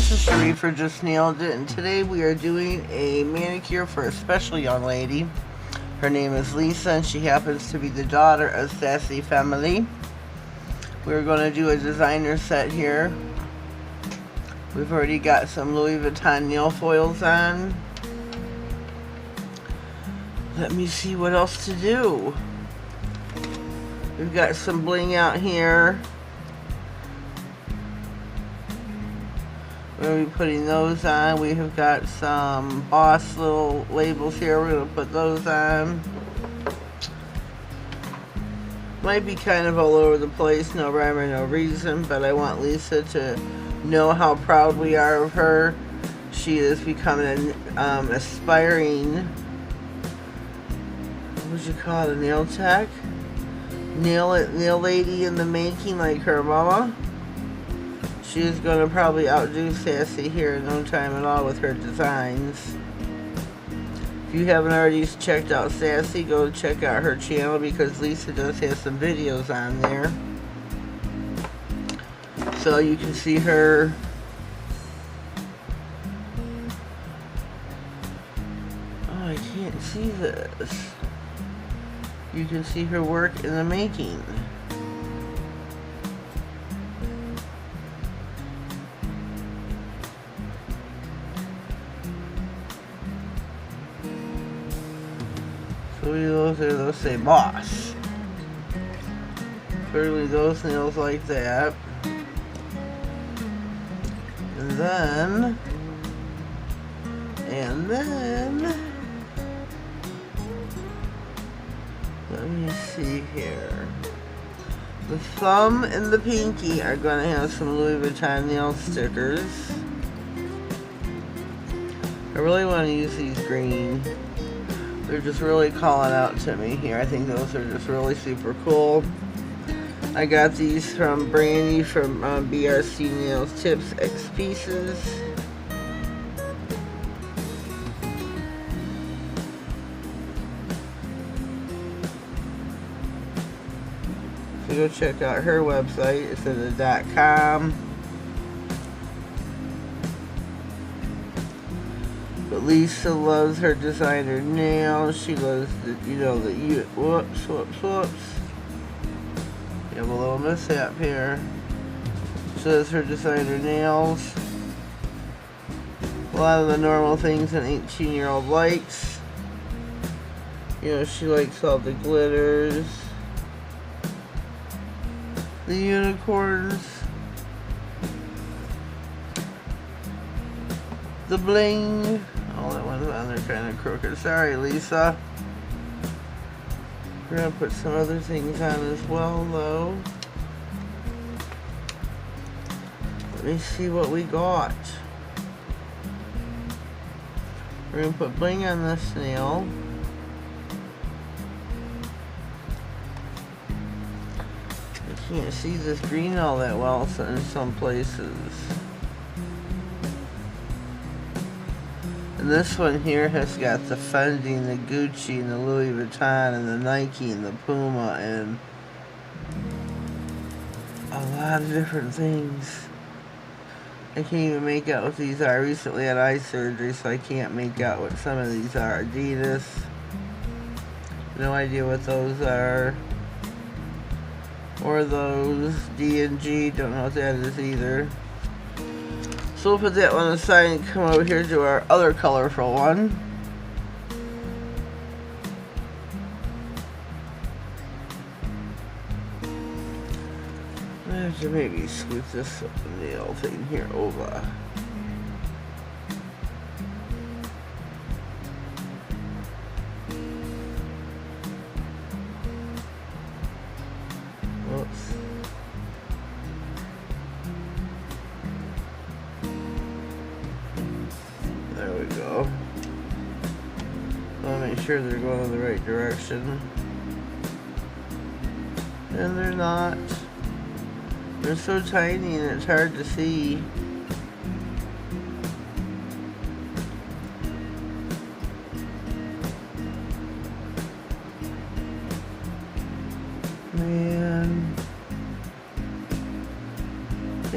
this is Sheree for Just Nailed It, and today we are doing a manicure for a special young lady. Her name is Lisa, and she happens to be the daughter of Sassy Family. We're going to do a designer set here. We've already got some Louis Vuitton nail foils on. Let me see what else to do. We've got some bling out here. We're going to be putting those on. We have got some Boss little labels here. We're going to put those on. Might be kind of all over the place, no rhyme or no reason, but I want Lisa to know how proud we are of her. She is becoming an aspiring, what would you call it, a nail tech? Nail lady in the making, like her mama. She is going to probably outdo Sassy here in no time at all with her designs. If you haven't already checked out Sassy, go check out her channel because Lisa does have some videos on there. So you can see her. Oh, I can't see this. You can see her work in the making. So those say Boss. Clearly those nails like that. And then let me see here. The thumb and the pinky are going to have some Louis Vuitton nail stickers. I really want to use these green. They're just really calling out to me here. I think those are just really super cool. I got these from Brandy from BRC Nails Tips X Pieces. So go check out her website. It's in the .com. But Lisa loves her designer nails. She loves the, whoops. We have a little mishap here. She loves her designer nails. A lot of the normal things an 18-year-old likes. She likes all the glitters, the unicorns, the bling. Oh, that one's on there kind of crooked. Sorry, Lisa. We're going to put some other things on as well, though. Let me see what we got. We're going to put bling on this nail. I can't see this green all that well in some places. And this one here has got the Fendi and the Gucci and the Louis Vuitton and the Nike and the Puma and a lot of different things. I can't even make out what these are. I recently had eye surgery, so I can't make out what some of these are. Adidas. No idea what those are. Or those. D&G. Don't know what that is either. So we'll put that one aside and come over here to our other colorful one. I have to maybe scoot this nail thing here over. Whoops. There we go. I'll make sure they're going in the right direction. And they're not. They're so tiny and it's hard to see. Man.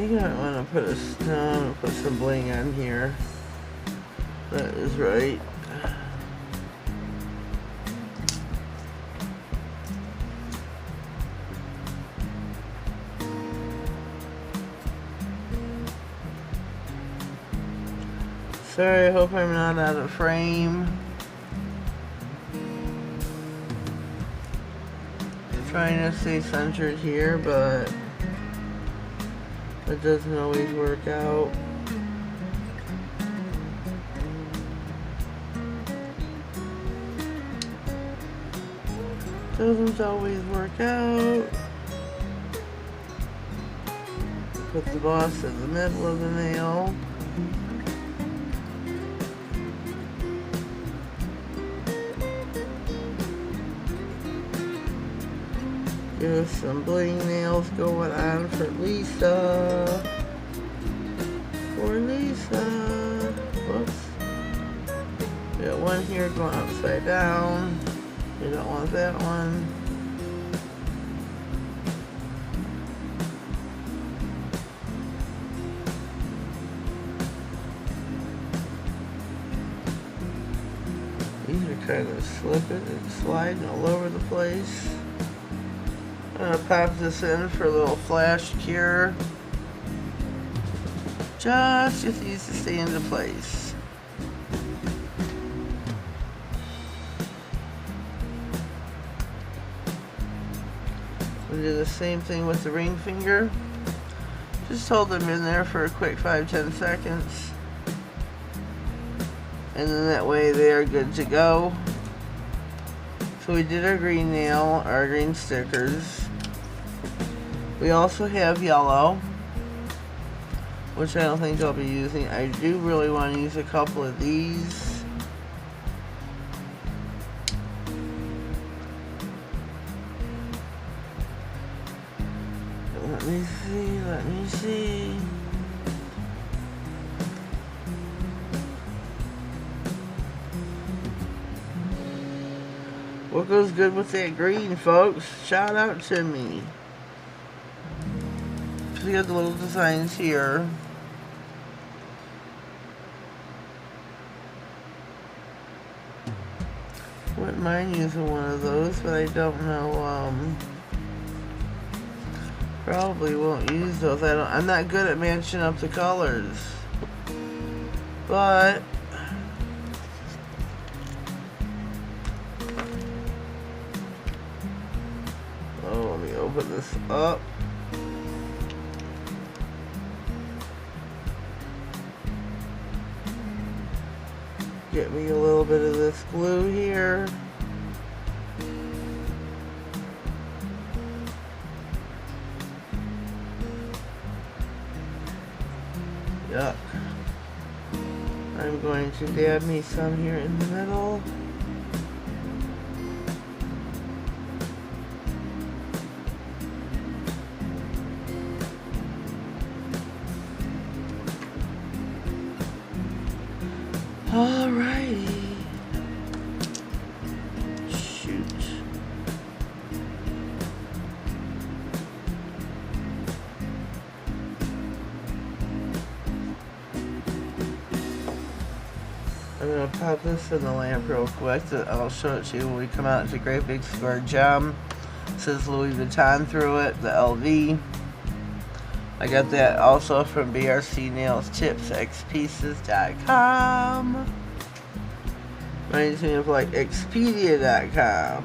think I want to put a stone, put some bling on here. That is right. Sorry, I hope I'm not out of frame. I'm trying to stay centered here, but it doesn't always work out. Doesn't always work out. Put the boss in the middle of the nail. Give us some bling nails going on for Lisa. For Lisa. Whoops. We got one here going upside down. We don't want that one. These are kind of slipping and sliding all over the place. I'm going to pop this in for a little flash cure. Just needs to stay into place. We'll do the same thing with the ring finger. Just hold them in there for a quick 5-10 seconds. And then that way they are good to go. So we did our green nail, our green stickers. We also have yellow, which I don't think I'll be using. I do really want to use a couple of these. Let me see. What goes good with that green, folks? Shout out to me. So we got the little designs here. Wouldn't mind using one of those, but I don't know. Probably won't use those. I'm not good at matching up the colors, but let me open this up. Get me a little bit of this glue here. Yuck. I'm going to dab me some here in the middle. Alrighty. Shoot. I'm going to pop this in the lamp real quick. I'll show it to you when we come out. It's a great big square gem. It says Louis Vuitton through it, the LV. I got that also from brcnailstipsxpieces.com. Reminds me of like Expedia.com.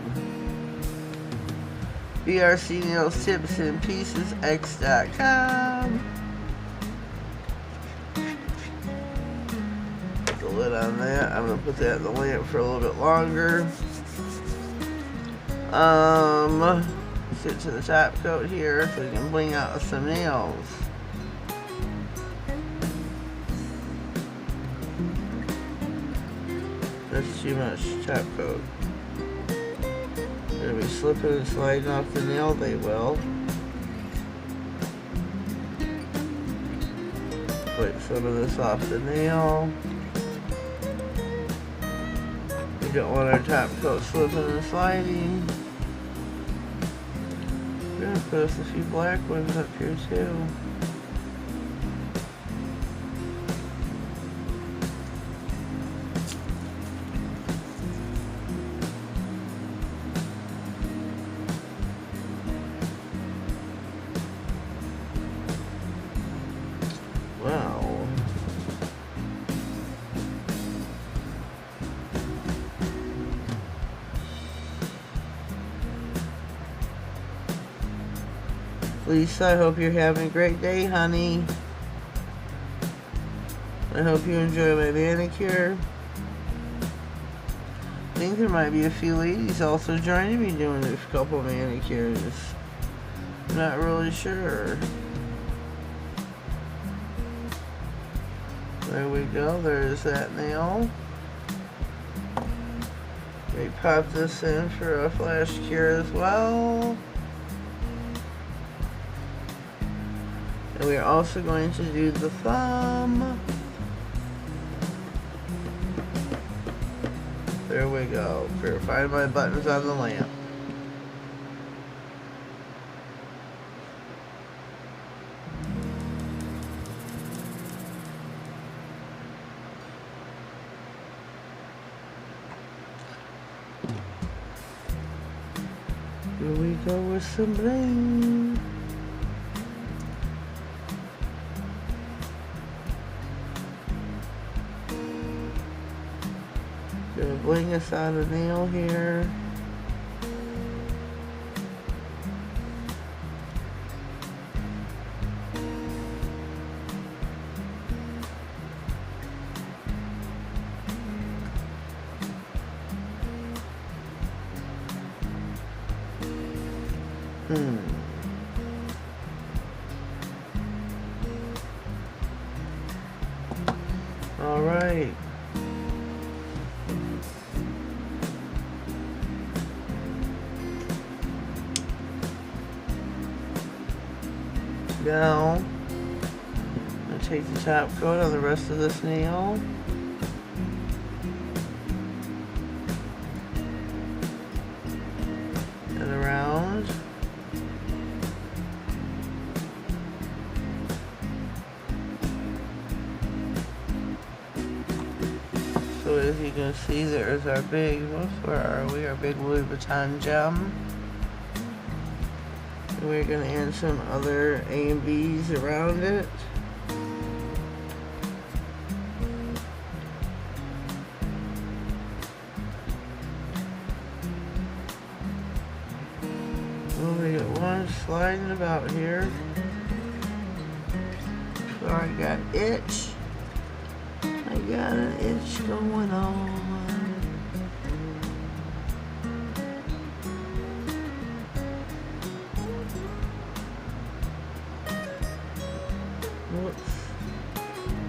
brcnailstipsandpiecesx.com. Put the lid on that. I'm going to put that in the lamp for a little bit longer. Sit to the top coat here so we can bling out some nails. That's too much top coat. They're gonna be slipping and sliding off the nail, they will. Wipe some of this off the nail. We don't want our top coat slipping and sliding. We're gonna put us a few black ones up here too. Lisa, I hope you're having a great day, honey. I hope you enjoy my manicure. I think there might be a few ladies also joining me doing this couple manicures. Not really sure. There we go, there's that nail. We pop this in for a flash cure as well. And we are also going to do the thumb. There we go. Verifying my buttons on the lamp. Here we go with some bling. Gonna bling us out a nail here. All right. Now, I'm going to take the top coat on the rest of this nail. And around. So as you can see, there's our big, where are we? Our big Louis Vuitton gem. We're going to add some other A and B's around it. Oh, we got one sliding about here. So I got itch. I got an itch going on.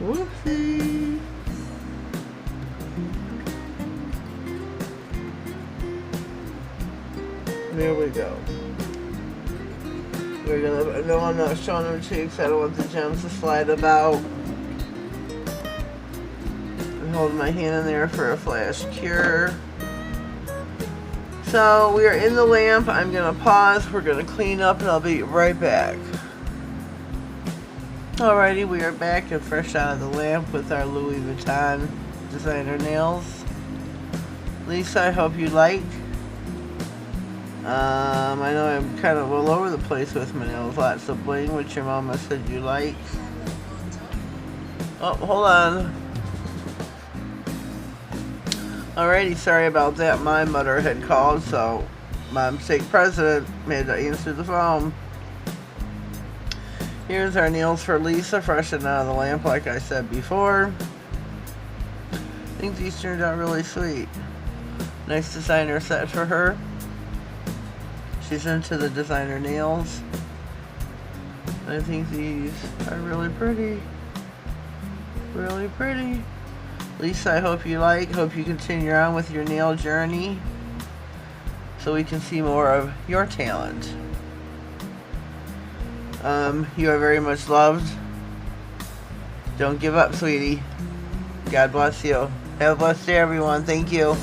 Whoopsie. There we go. We're gonna, no, I'm not showing them cheeks. I don't want the gems to slide about. I'm holding my hand in there for a flash cure. So we are in the lamp. I'm gonna pause. We're gonna clean up and I'll be right back. Alrighty, we are back and fresh out of the lamp with our Louis Vuitton designer nails. Lisa, I hope you like. I know I'm kind of all over the place with my nails. Lots of bling, which your mama said you like. Oh, hold on. Alrighty, sorry about that. My mother had called, so my mistake president had to answer the phone. Here's our nails for Lisa, fresh and out of the lamp, like I said before. I think these turned out really sweet. Nice designer set for her. She's into the designer nails. I think these are really pretty. Really pretty. Lisa, I hope you like. Hope you continue on with your nail journey so we can see more of your talent. You are very much loved. Don't give up, sweetie. God bless you. Have a blessed day, everyone. Thank you.